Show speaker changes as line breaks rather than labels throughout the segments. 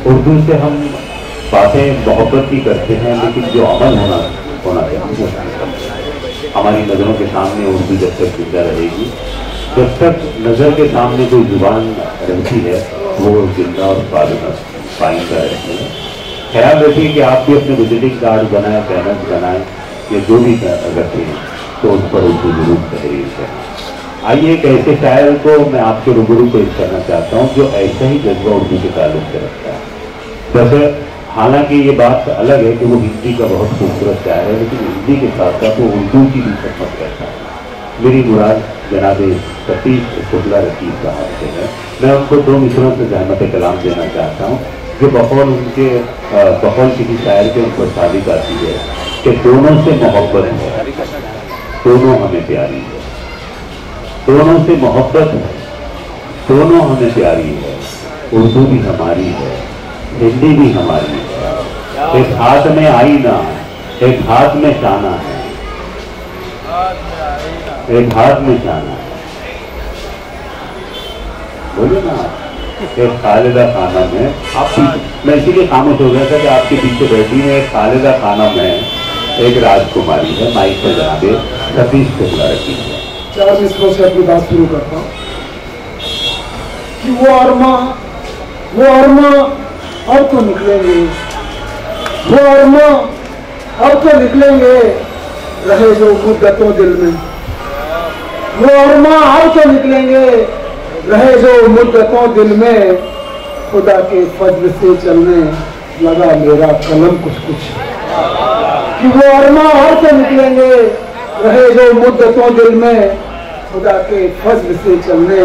उर्दू से हम बातें मोहब्बत की करते हैं, लेकिन जो अमल होना चाहिए हमारी नज़रों के सामने उर्दू जब तक जिंदा रहेगी, जब तक नज़र के सामने कोई जुबान रहती है वो जिंदा और पाइंदा रहती है। ख्याल रखिए कि आप भी अपने विजिटिंग कार्ड बनाए, बैनर बनाए या जो भी रखें तो उस पर उर्दू जरूर तहरीर करें। आइए एक ऐसे शायर को मैं आपके रूबरू पेश करना चाहता हूँ जो ऐसा ही जज्बा उर्दू के ताल्लुक से रखता है। वैसे हालांकि ये बात अलग है कि वो हिंदी का बहुत खूबसूरत शायर है, लेकिन हिंदी के साथ साथ वो उर्दू की भी खिदमत करता है। मेरी मुराद जनाब सतीश शुक्ला रकीब साहब से है। मैं उनको 2 मिसरों से ज़हमत कलाम देना चाहता हूँ जो बकौल किसी शायर के ऊपर साबित आती है कि दोनों से मोहब्बत है, दोनों हमें प्यारी है, दोनों से मोहब्बत है, दोनों हमें प्यारी है। उर्दू भी हमारी है, हिंदी भी हमारी है। एक हाथ में आईना, एक हाथ में शाना है, एक हाथ में शाना है। बोलिए ना, एक खालिदा खानम है। आप मैं इसीलिए खामोश हो गया था कि आपके पीछे बैठी है एक खालिदा खानम है, एक राजकुमारी है। माइक पर जनाबे सतीश शुक्ला रखी है।
4 मिसरों से अपनी बात शुरू करता हूँ कि वो अरमा अब तो निकलेंगे, वो अरमा अब तो निकलेंगे, रहे जो मुद्दतों दिल में। वो अरमा अब तो निकलेंगे, रहे जो मुद्दतों दिल में। खुदा के फजल से चलने लगा मेरा कलम कुछ कुछ। कि वो अरमा अब तो निकलेंगे, रहे जो मुद्दतों दिल में। खुदा के फजल से चलने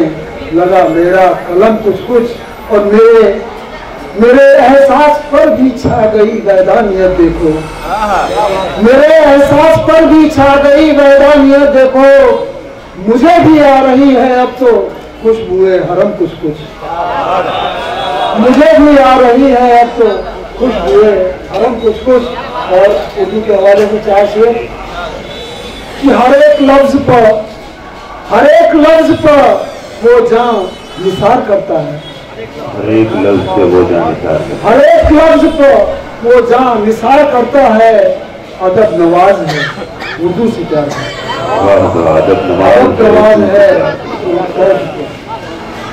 लगा मेरा कलम कुछ कुछ। और मेरे एहसास पर भी छा गई वैदानियत देखो, मेरे एहसास पर भी छा गई वैदानियत देखो। मुझे भी आ रही है अब तो खुशबुए हरम कुछ कुछ, मुझे भी आ रही है अब तो खुशबुए हरम कुछ कुछ। और उर्दू के हवाले से 4 शेर कि हर एक लफ्ज पर वो जान निसार करता है,
हर एक लफ्ज पे वो जान निसार करता है,
हर एक लफ्ज पर वो जान निसार करता है। अदब नवाज है उर्दू से प्यार है,
अदब नवाज
है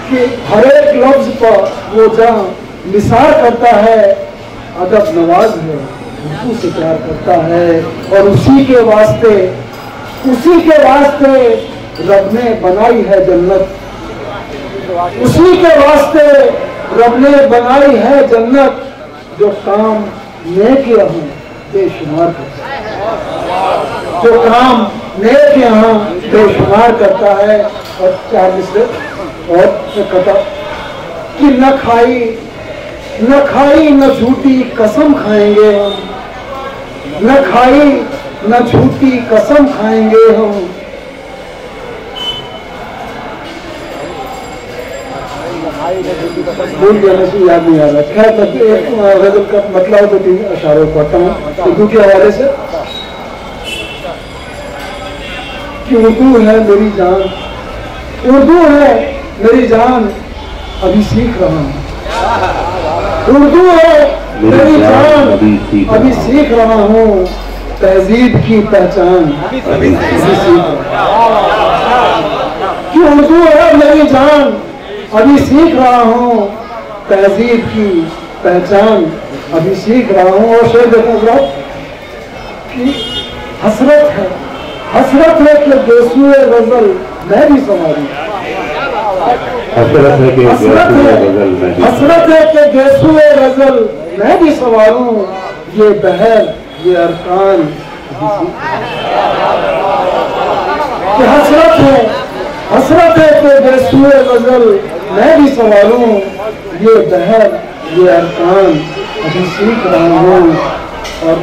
कि हर एक लफ्ज पर वो जान निसार करता है। अदब नवाज है उर्दू से प्यार करता है। और उसी के वास्ते रब ने बनाई है जन्नत, उसी के वास्ते रब ने बनाई है जन्नत। जो काम नेक यहाँ बेशुमार करता है, जो काम नेक यहाँ बेशुमार करता है। और 4 मिसरे और कहता कि न खाई न झूठी कसम खाएंगे हम, न खाई न झूठी कसम खाएंगे हम। भूल जाने से याद नहीं आ रहा। खैर एक गजल का मतलब तो 3 अशारों पढ़ता हूँ उर्दू के हवाले से कि उर्दू है मेरी जान, उर्दू है मेरी जान अभी सीख रहा हूँ। उर्दू है मेरी जान अभी सीख रहा हूँ, तहजीब की पहचान अभी सीख रहा हूँ। कि उर्दू है मेरी जान अभी सीख रहा हूँ, तहजीब की पहचान अभी सीख रहा हूँ। और शेर देखो कि हसरत है कि बेसुए गजल मैं भी सवारी, हसरत है कि बेसुए गजल मैं भी सवारूं। ये बहर ये अरकान हसरत है कि बेसुए गजल मैं भी संभालूं ये बहर ये अरकान, अभी सीख रहा हूँ। और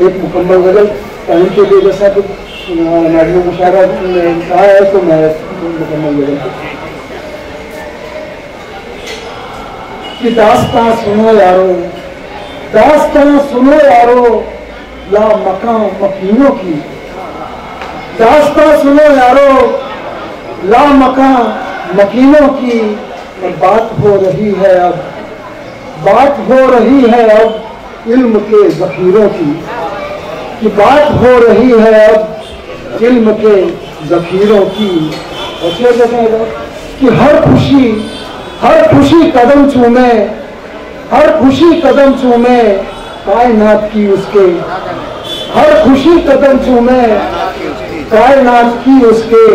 एक मुकम्मल गजल टाइम के लिए, जैसा कि नाज़िम मुशारा ने कहा है, तो मैं मुकम्मल गजल कि दास्तां सुनो यारो, दास्तां सुनो यारो ला मकां मकीनों की, दास्तां सुनो यारो ला मकां मकीनों की। और बात हो रही है अब, बात हो रही है अब इल्म के ज़खीरों की, कि बात हो रही है अब इल्म के ज़खीरों की। और फिर देखेंगे कि हर खुशी कदम चूमे, हर खुशी कदम चूमे कायनात की उसके, हर खुशी कदम चूमे कायनात की उसके।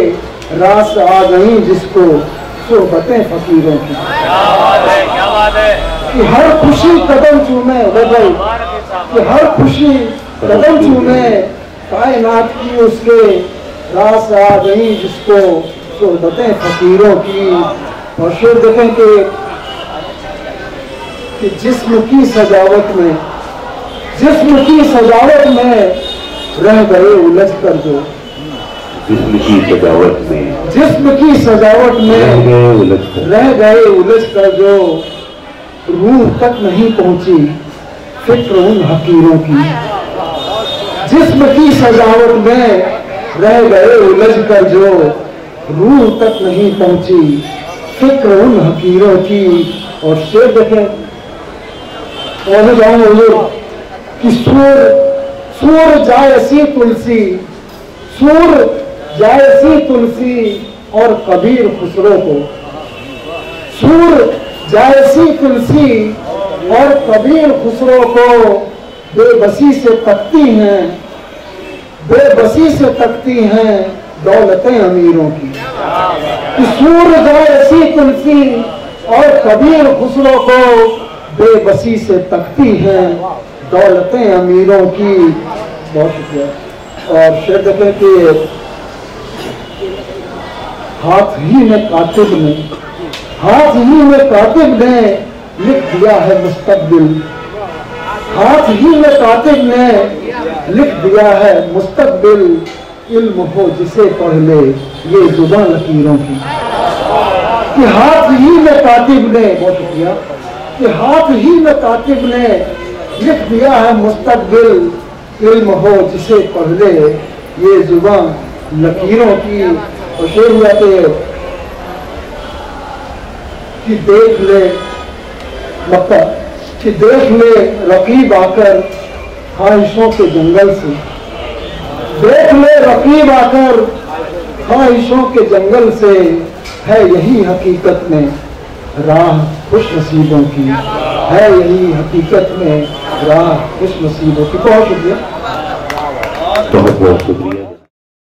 रास आ गई जिसको सोहबतें फकीरों की,
क्या बात है
कि हर खुशी कदम चूमे वजह, कि हर खुशी कदम चूमे कायनात की उसके। रास आ गई जिसको सोहबतें फकीरों की। और शेर देखें कि जिस्म की सजावट में, जिस्म की सजावट में रह गए उलझ कर जो,
जिस्म की सजावट में,
जिस्म की सजावट में रह गए उलझ कर जो। रूह तक नहीं पहुंची फिक्र उन हकीरों की, जिस्म की सजावट में रह गए उलझ कर जो। रूह तक नहीं पहुंची फिक्र उन हकीरों की। और शेर देखें और जाऊंगे कि सूर जायसी तुलसी, सूर जायसी तुलसी और कबीर खुसरो को, सूर जायसी तुलसी और कबीर खुसरो को बेबसी से तकती हैं, बेबसी से तकती हैं दौलतें अमीरों की। कि सूर जायसी तुलसी और कबीर खुसरो को बेबसी से तकती हैं दौलतें अमीरों की। बहुत शुक्रिया। और शेर देखें कि हाथ ही में कातिब ने, हाथ ही में कातिब ने लिख दिया है मुस्तकबिल, हाथ ही में कातिब ने लिख दिया है मुस्तकबिल। इल्म हो जिसे पढ़ ले ये जुबान लकीरों की, कि हाथ ही में कातिब ने, बहुत शुक्रिया, कि हाथ ही में कातिब ने लिख दिया है मुस्तकबिल। इल्म हो जिसे पढ़ ले ये जुबान लकीरों की। और शेर हुआ कि देख ले मक्का, कि देख ले रकीब आकर ख्वाहिशों के जंगल से, देख ले रकीब आकर ख्वाहिशों के जंगल से। है यही हकीकत में राह खुश नसीबों की, है यही हकीकत में राह खुश नसीबों की। बहुत शुक्रिया,
बहुत बहुत शुक्रिया।